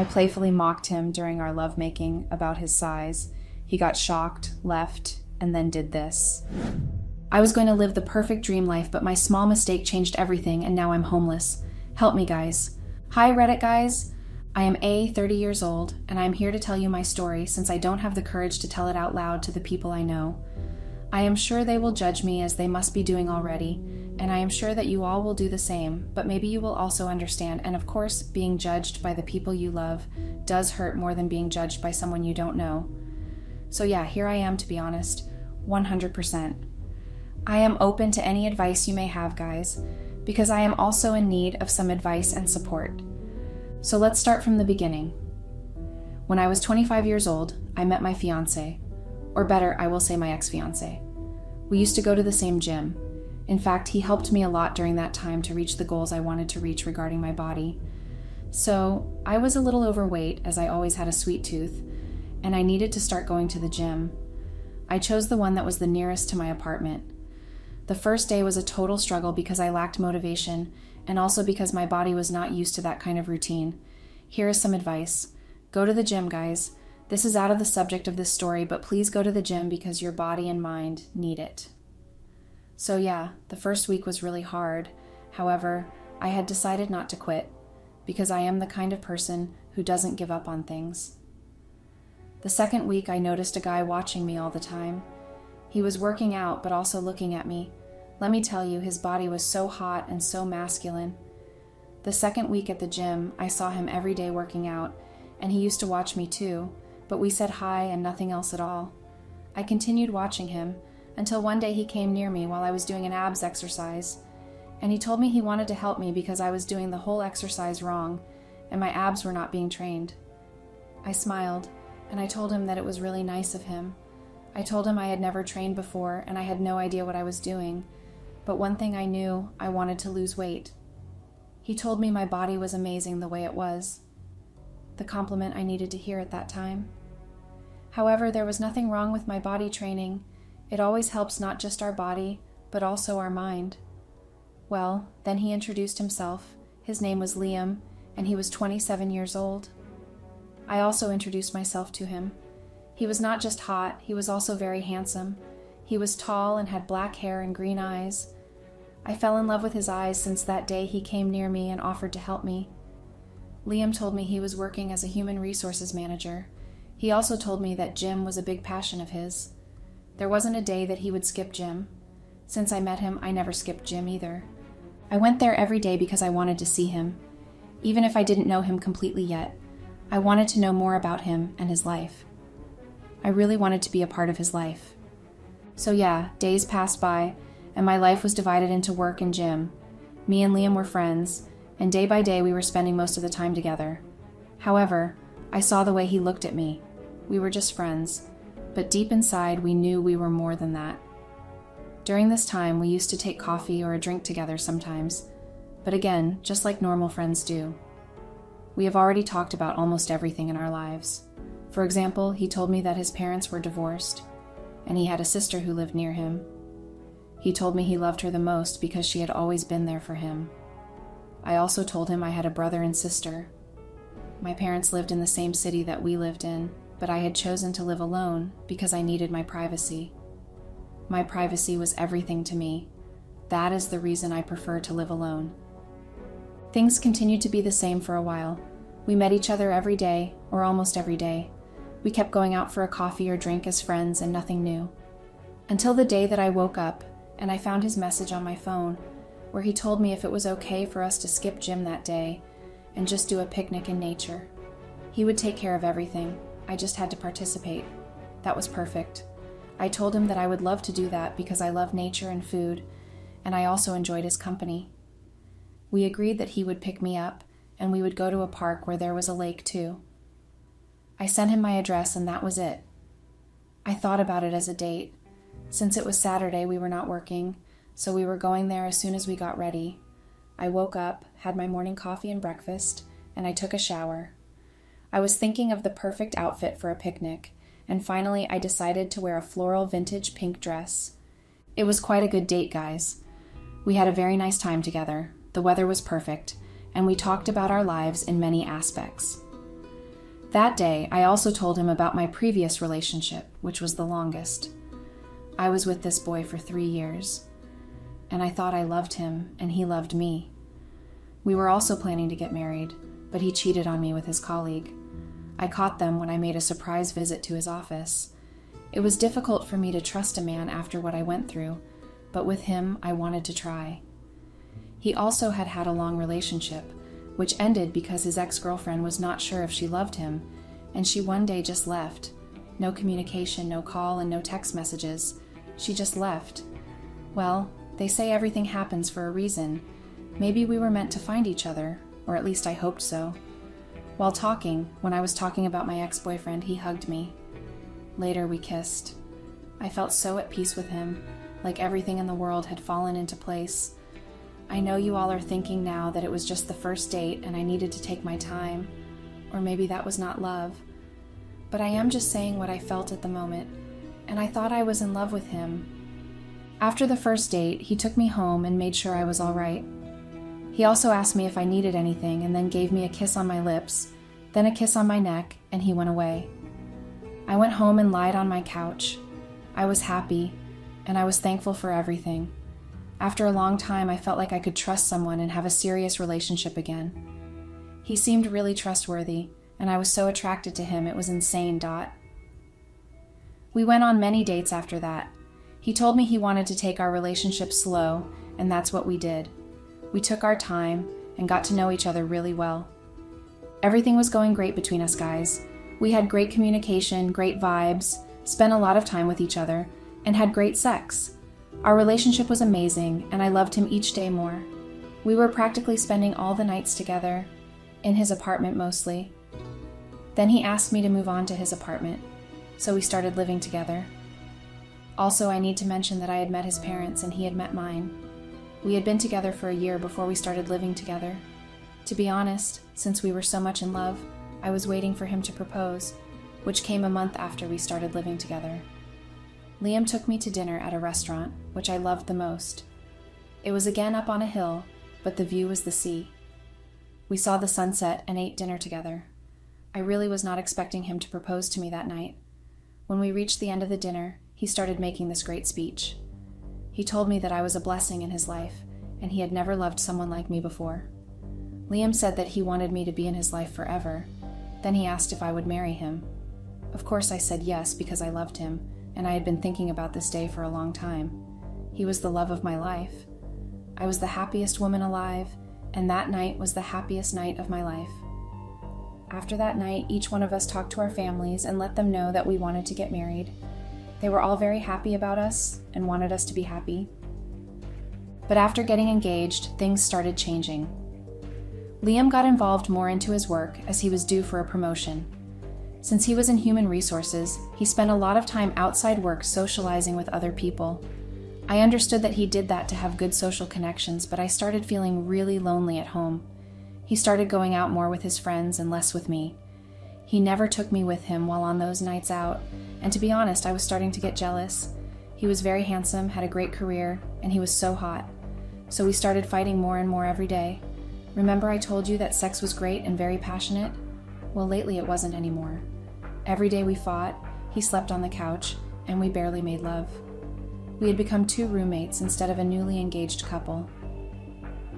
I playfully mocked him during our lovemaking about his size. He got shocked, left, and then did this. I was going to live the perfect dream life, but my small mistake changed everything, and now I'm homeless. Help me, guys. Hi, Reddit guys. I am 30 years old, and I am here to tell you my story since I don't have the courage to tell it out loud to the people I know. I am sure they will judge me as they must be doing already, and I am sure that you all will do the same, but maybe you will also understand, and of course, being judged by the people you love does hurt more than being judged by someone you don't know. So yeah, here I am, to be honest, 100%. I am open to any advice you may have, guys, because I am also in need of some advice and support. So let's start from the beginning. When I was 25 years old, I met my fiancé, or better, I will say my ex-fiancé. We used to go to the same gym. In fact, he helped me a lot during that time to reach the goals I wanted to reach regarding my body. So I was a little overweight, as I always had a sweet tooth, and I needed to start going to the gym. I chose the one that was the nearest to my apartment. The first day was a total struggle because I lacked motivation, and also because my body was not used to that kind of routine. Here is some advice. Go to the gym, guys. This is out of the subject of this story, but please go to the gym because your body and mind need it. So yeah, the first week was really hard. However, I had decided not to quit because I am the kind of person who doesn't give up on things. The second week, I noticed a guy watching me all the time. He was working out, but also looking at me. Let me tell you, his body was so hot and so masculine. The second week at the gym, I saw him every day working out, and he used to watch me too, but we said hi and nothing else at all. I continued watching him until one day he came near me while I was doing an abs exercise, and he told me he wanted to help me because I was doing the whole exercise wrong, and my abs were not being trained. I smiled, and I told him that it was really nice of him. I told him I had never trained before and I had no idea what I was doing, but one thing I knew, I wanted to lose weight. He told me my body was amazing the way it was, the compliment I needed to hear at that time. However, there was nothing wrong with my body training. It always helps not just our body, but also our mind. Well, then he introduced himself. His name was Liam, and he was 27 years old. I also introduced myself to him. He was not just hot, he was also very handsome. He was tall and had black hair and green eyes. I fell in love with his eyes since that day he came near me and offered to help me. Liam told me he was working as a human resources manager. He also told me that gym was a big passion of his. There wasn't a day that he would skip gym. Since I met him, I never skipped gym either. I went there every day because I wanted to see him. Even if I didn't know him completely yet, I wanted to know more about him and his life. I really wanted to be a part of his life. So yeah, days passed by, and my life was divided into work and gym. Me and Liam were friends, and day by day we were spending most of the time together. However, I saw the way he looked at me. We were just friends, but deep inside we knew we were more than that. During this time, we used to take coffee or a drink together sometimes, but again, just like normal friends do. We have already talked about almost everything in our lives. For example, he told me that his parents were divorced, and he had a sister who lived near him. He told me he loved her the most because she had always been there for him. I also told him I had a brother and sister. My parents lived in the same city that we lived in, but I had chosen to live alone because I needed my privacy. My privacy was everything to me. That is the reason I prefer to live alone. Things continued to be the same for a while. We met each other every day, or almost every day. We kept going out for a coffee or drink as friends and nothing new. Until the day that I woke up and I found his message on my phone where he told me if it was okay for us to skip gym that day and just do a picnic in nature. He would take care of everything. I just had to participate. That was perfect. I told him that I would love to do that because I love nature and food, and I also enjoyed his company. We agreed that he would pick me up and we would go to a park where there was a lake too. I sent him my address and that was it. I thought about it as a date. Since it was Saturday, we were not working, so we were going there as soon as we got ready. I woke up, had my morning coffee and breakfast, and I took a shower. I was thinking of the perfect outfit for a picnic, and finally I decided to wear a floral vintage pink dress. It was quite a good date, guys. We had a very nice time together. The weather was perfect, and we talked about our lives in many aspects. That day, I also told him about my previous relationship, which was the longest. I was with this boy for 3 years, and I thought I loved him, and he loved me. We were also planning to get married, but he cheated on me with his colleague. I caught them when I made a surprise visit to his office. It was difficult for me to trust a man after what I went through, but with him, I wanted to try. He also had a long relationship, which ended because his ex-girlfriend was not sure if she loved him, and she one day just left. No communication, no call, and no text messages. She just left. Well, they say everything happens for a reason. Maybe we were meant to find each other, or at least I hoped so. While talking, when I was talking about my ex-boyfriend, he hugged me. Later, we kissed. I felt so at peace with him, like everything in the world had fallen into place. I know you all are thinking now that it was just the first date and I needed to take my time, or maybe that was not love. But I am just saying what I felt at the moment, and I thought I was in love with him. After the first date, he took me home and made sure I was all right. He also asked me if I needed anything and then gave me a kiss on my lips, then a kiss on my neck, and he went away. I went home and lied on my couch. I was happy, and I was thankful for everything. After a long time, I felt like I could trust someone and have a serious relationship again. He seemed really trustworthy, and I was so attracted to him it was insane. We went on many dates after that. He told me he wanted to take our relationship slow, and that's what we did. We took our time and got to know each other really well. Everything was going great between us guys. We had great communication, great vibes, spent a lot of time with each other, and had great sex. Our relationship was amazing, and I loved him each day more. We were practically spending all the nights together, in his apartment mostly. Then he asked me to move on to his apartment, so we started living together. Also, I need to mention that I had met his parents and he had met mine. We had been together for a year before we started living together. To be honest, since we were so much in love, I was waiting for him to propose, which came a month after we started living together. Liam took me to dinner at a restaurant, which I loved the most. It was again up on a hill, but the view was the sea. We saw the sunset and ate dinner together. I really was not expecting him to propose to me that night. When we reached the end of the dinner, he started making this great speech. He told me that I was a blessing in his life, and he had never loved someone like me before. Liam said that he wanted me to be in his life forever. Then he asked if I would marry him. Of course I said yes because I loved him, and I had been thinking about this day for a long time. He was the love of my life. I was the happiest woman alive, and that night was the happiest night of my life. After that night, each one of us talked to our families and let them know that we wanted to get married. They were all very happy about us and wanted us to be happy. But after getting engaged, things started changing. Liam got involved more into his work as he was due for a promotion. Since he was in human resources, he spent a lot of time outside work socializing with other people. I understood that he did that to have good social connections, but I started feeling really lonely at home. He started going out more with his friends and less with me. He never took me with him while on those nights out, and to be honest, I was starting to get jealous. He was very handsome, had a great career, and he was so hot. So we started fighting more and more every day. Remember I told you that sex was great and very passionate? Well, lately it wasn't anymore. Every day we fought, he slept on the couch, and we barely made love. We had become 2 roommates instead of a newly engaged couple.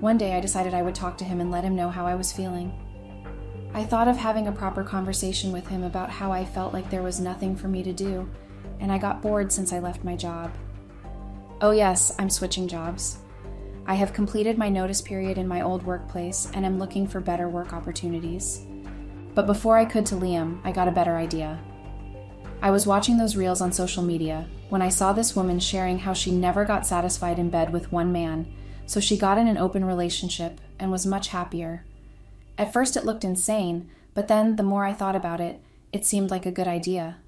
One day I decided I would talk to him and let him know how I was feeling. I thought of having a proper conversation with him about how I felt like there was nothing for me to do, and I got bored since I left my job. Oh yes, I'm switching jobs. I have completed my notice period in my old workplace and am looking for better work opportunities. But before I could to Liam, I got a better idea. I was watching those reels on social media when I saw this woman sharing how she never got satisfied in bed with one man, so she got in an open relationship and was much happier. At first it looked insane, but then the more I thought about it, it seemed like a good idea.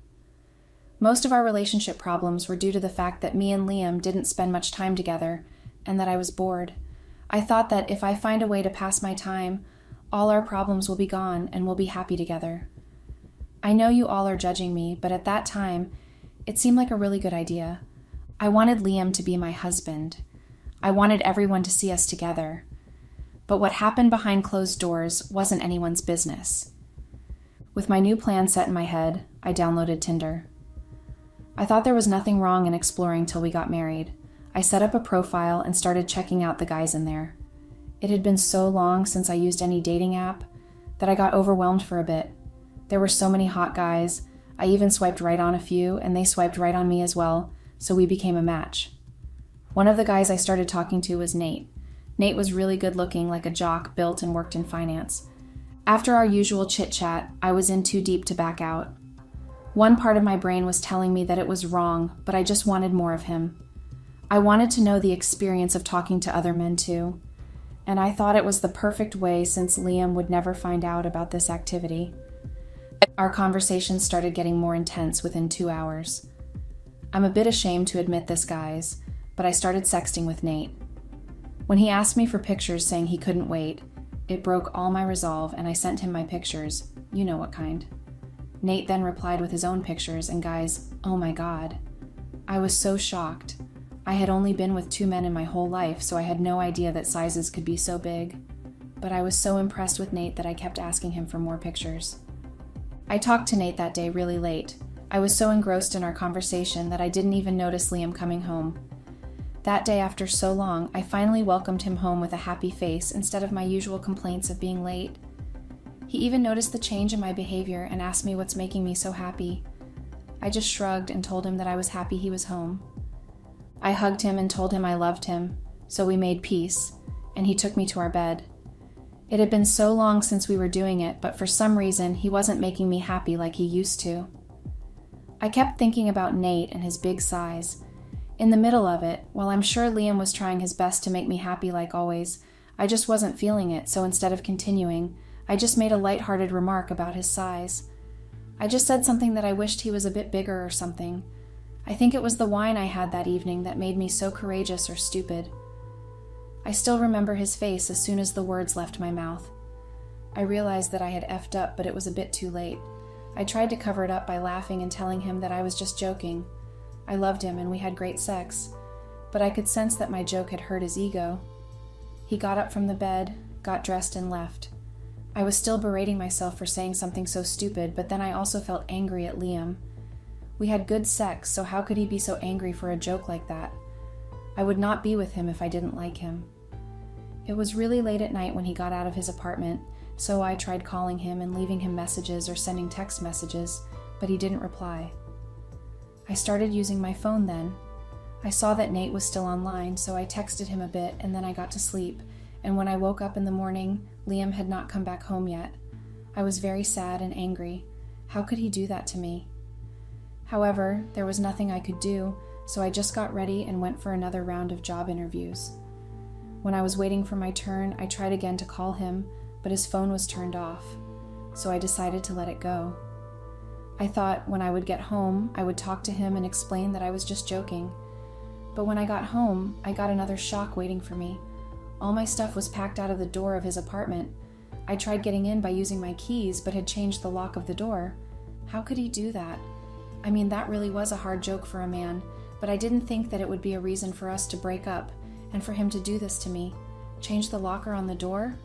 Most of our relationship problems were due to the fact that me and Liam didn't spend much time together, and that I was bored. I thought that if I find a way to pass my time, all our problems will be gone and we'll be happy together. I know you all are judging me, but at that time, it seemed like a really good idea. I wanted Liam to be my husband. I wanted everyone to see us together. But what happened behind closed doors wasn't anyone's business. With my new plan set in my head, I downloaded Tinder. I thought there was nothing wrong in exploring till we got married. I set up a profile and started checking out the guys in there. It had been so long since I used any dating app that I got overwhelmed for a bit. There were so many hot guys. I even swiped right on a few, and they swiped right on me as well, so we became a match. One of the guys I started talking to was Nate. Nate was really good looking, like a jock, built and worked in finance. After our usual chit-chat, I was in too deep to back out. One part of my brain was telling me that it was wrong, but I just wanted more of him. I wanted to know the experience of talking to other men too, and I thought it was the perfect way since Liam would never find out about this activity. Our conversations started getting more intense within 2 hours. I'm a bit ashamed to admit this, guys, but I started sexting with Nate. When he asked me for pictures saying he couldn't wait, it broke all my resolve and I sent him my pictures, you know what kind. Nate then replied with his own pictures, and guys, oh my god. I was so shocked. I had only been with 2 men in my whole life, so I had no idea that sizes could be so big. But I was so impressed with Nate that I kept asking him for more pictures. I talked to Nate that day really late. I was so engrossed in our conversation that I didn't even notice Liam coming home. That day, after so long, I finally welcomed him home with a happy face instead of my usual complaints of being late. He even noticed the change in my behavior and asked me what's making me so happy. I just shrugged and told him that I was happy he was home. I hugged him and told him I loved him, so we made peace, and he took me to our bed. It had been so long since we were doing it, but for some reason, he wasn't making me happy like he used to. I kept thinking about Nate and his big size. In the middle of it, while I'm sure Liam was trying his best to make me happy like always, I just wasn't feeling it, so instead of continuing, I just made a lighthearted remark about his size. I just said something that I wished he was a bit bigger or something. I think it was the wine I had that evening that made me so courageous or stupid. I still remember his face as soon as the words left my mouth. I realized that I had effed up, but it was a bit too late. I tried to cover it up by laughing and telling him that I was just joking. I loved him and we had great sex, but I could sense that my joke had hurt his ego. He got up from the bed, got dressed, and left. I was still berating myself for saying something so stupid, but then I also felt angry at Liam. We had good sex, so how could he be so angry for a joke like that? I would not be with him if I didn't like him. It was really late at night when he got out of his apartment, so I tried calling him and leaving him messages or sending text messages, but he didn't reply. I started using my phone then. I saw that Nate was still online, so I texted him a bit and then I got to sleep, and when I woke up in the morning, Liam had not come back home yet. I was very sad and angry. How could he do that to me? However, there was nothing I could do, so I just got ready and went for another round of job interviews. When I was waiting for my turn, I tried again to call him, but his phone was turned off, so I decided to let it go. I thought when I would get home, I would talk to him and explain that I was just joking. But when I got home, I got another shock waiting for me. All my stuff was packed out of the door of his apartment. I tried getting in by using my keys, but had changed the lock of the door. How could he do that? I mean, that really was a hard joke for a man, but I didn't think that it would be a reason for us to break up, and for him to do this to me. Change the locker on the door?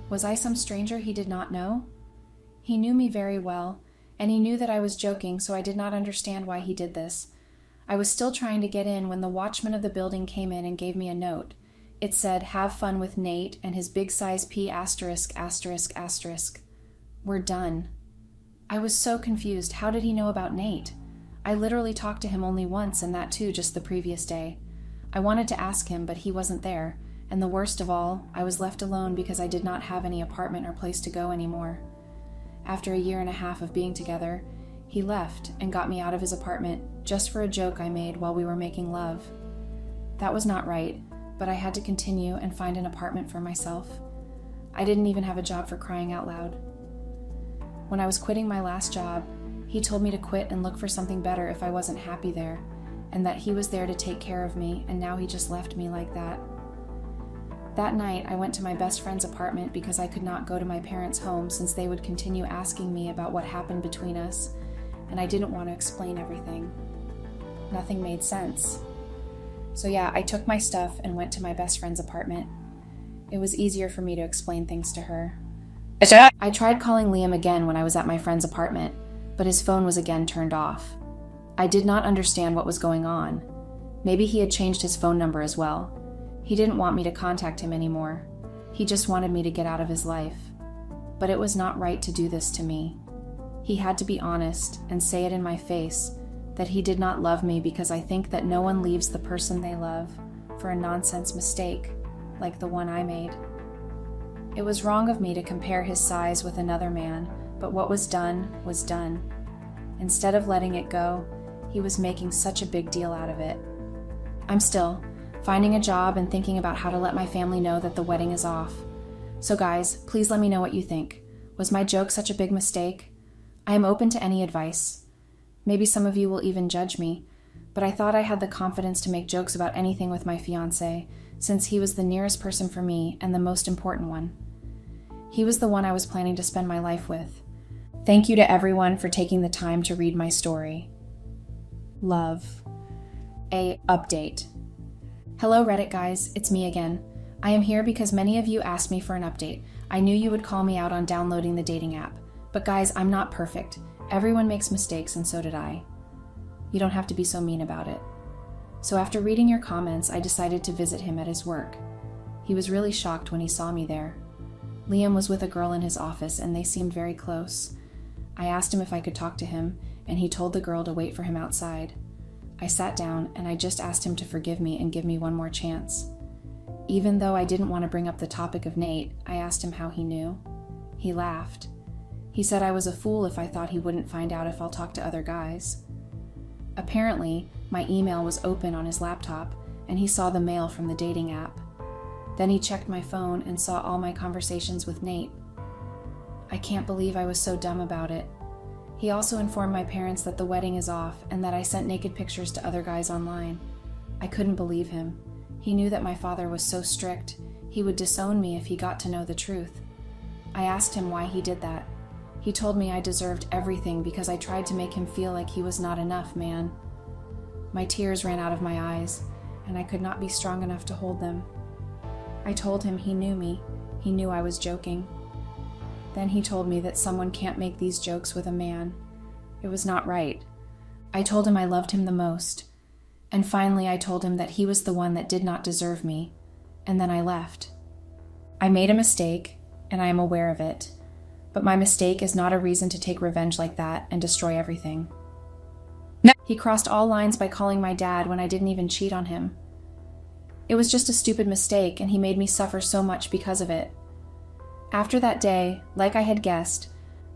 Was I some stranger he did not know? He knew me very well, and he knew that I was joking, so I did not understand why he did this. I was still trying to get in when the watchman of the building came in and gave me a note. It said, "Have fun with Nate and his big size P*******. We're done." I was so confused. How did he know about Nate? I literally talked to him only once, and that too just the previous day. I wanted to ask him, but he wasn't there, and the worst of all, I was left alone because I did not have any apartment or place to go anymore. After 1.5 years of being together, he left and got me out of his apartment just for a joke I made while we were making love. That was not right, but I had to continue and find an apartment for myself. I didn't even have a job, for crying out loud. When I was quitting my last job, he told me to quit and look for something better if I wasn't happy there, and that he was there to take care of me, and now he just left me like that. That night, I went to my best friend's apartment because I could not go to my parents' home since they would continue asking me about what happened between us, and I didn't want to explain everything. Nothing made sense. So yeah, I took my stuff and went to my best friend's apartment. It was easier for me to explain things to her. I tried calling Liam again when I was at my friend's apartment, but his phone was again turned off. I did not understand what was going on. Maybe he had changed his phone number as well. He didn't want me to contact him anymore. He just wanted me to get out of his life. But it was not right to do this to me. He had to be honest and say it in my face that he did not love me, because I think that no one leaves the person they love for a nonsense mistake like the one I made. It was wrong of me to compare his size with another man, but what was done was done. Instead of letting it go, he was making such a big deal out of it. I'm still finding a job and thinking about how to let my family know that the wedding is off. So guys, please let me know what you think. Was my joke such a big mistake? I am open to any advice. Maybe some of you will even judge me, but I thought I had the confidence to make jokes about anything with my fiancé, since he was the nearest person for me and the most important one. He was the one I was planning to spend my life with. Thank you to everyone for taking the time to read my story. Love. A update. Hello Reddit guys, it's me again. I am here because many of you asked me for an update. I knew you would call me out on downloading the dating app. But guys, I'm not perfect. Everyone makes mistakes, and so did I. You don't have to be so mean about it. So after reading your comments, I decided to visit him at his work. He was really shocked when he saw me there. Liam was with a girl in his office, and they seemed very close. I asked him if I could talk to him, and he told the girl to wait for him outside. I sat down, and I just asked him to forgive me and give me one more chance. Even though I didn't want to bring up the topic of Nate, I asked him how he knew. He laughed. He said I was a fool if I thought he wouldn't find out if I'll talk to other guys. Apparently, my email was open on his laptop, and he saw the mail from the dating app. Then he checked my phone and saw all my conversations with Nate. I can't believe I was so dumb about it. He also informed my parents that the wedding is off and that I sent naked pictures to other guys online. I couldn't believe him. He knew that my father was so strict, he would disown me if he got to know the truth. I asked him why he did that. He told me I deserved everything because I tried to make him feel like he was not enough, man. My tears ran out of my eyes, and I could not be strong enough to hold them. I told him he knew me. He knew I was joking. Then he told me that someone can't make these jokes with a man. It was not right. I told him I loved him the most. And finally I told him that he was the one that did not deserve me. And then I left. I made a mistake, and I am aware of it. But my mistake is not a reason to take revenge like that and destroy everything. No. He crossed all lines by calling my dad when I didn't even cheat on him. It was just a stupid mistake, and he made me suffer so much because of it. After that day, like I had guessed,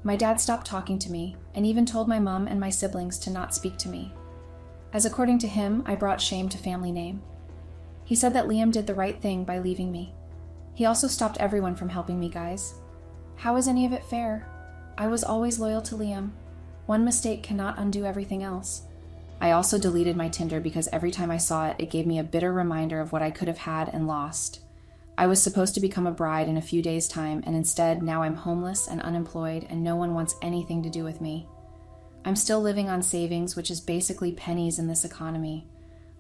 my dad stopped talking to me and even told my mom and my siblings to not speak to me, as according to him, I brought shame to family name. He said that Liam did the right thing by leaving me. He also stopped everyone from helping me, guys. How is any of it fair? I was always loyal to Liam. One mistake cannot undo everything else. I also deleted my Tinder because every time I saw it, it gave me a bitter reminder of what I could have had and lost. I was supposed to become a bride in a few days' time, and instead now I'm homeless and unemployed, and no one wants anything to do with me. I'm still living on savings, which is basically pennies in this economy.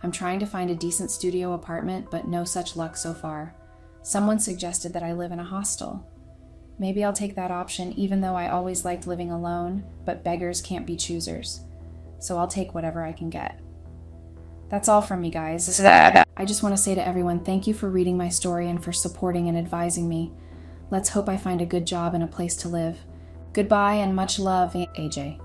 I'm trying to find a decent studio apartment, but no such luck so far. Someone suggested that I live in a hostel. Maybe I'll take that option, even though I always liked living alone, but beggars can't be choosers. So I'll take whatever I can get. That's all from me, guys. I just want to say to everyone, thank you for reading my story and for supporting and advising me. Let's hope I find a good job and a place to live. Goodbye and much love, AJ.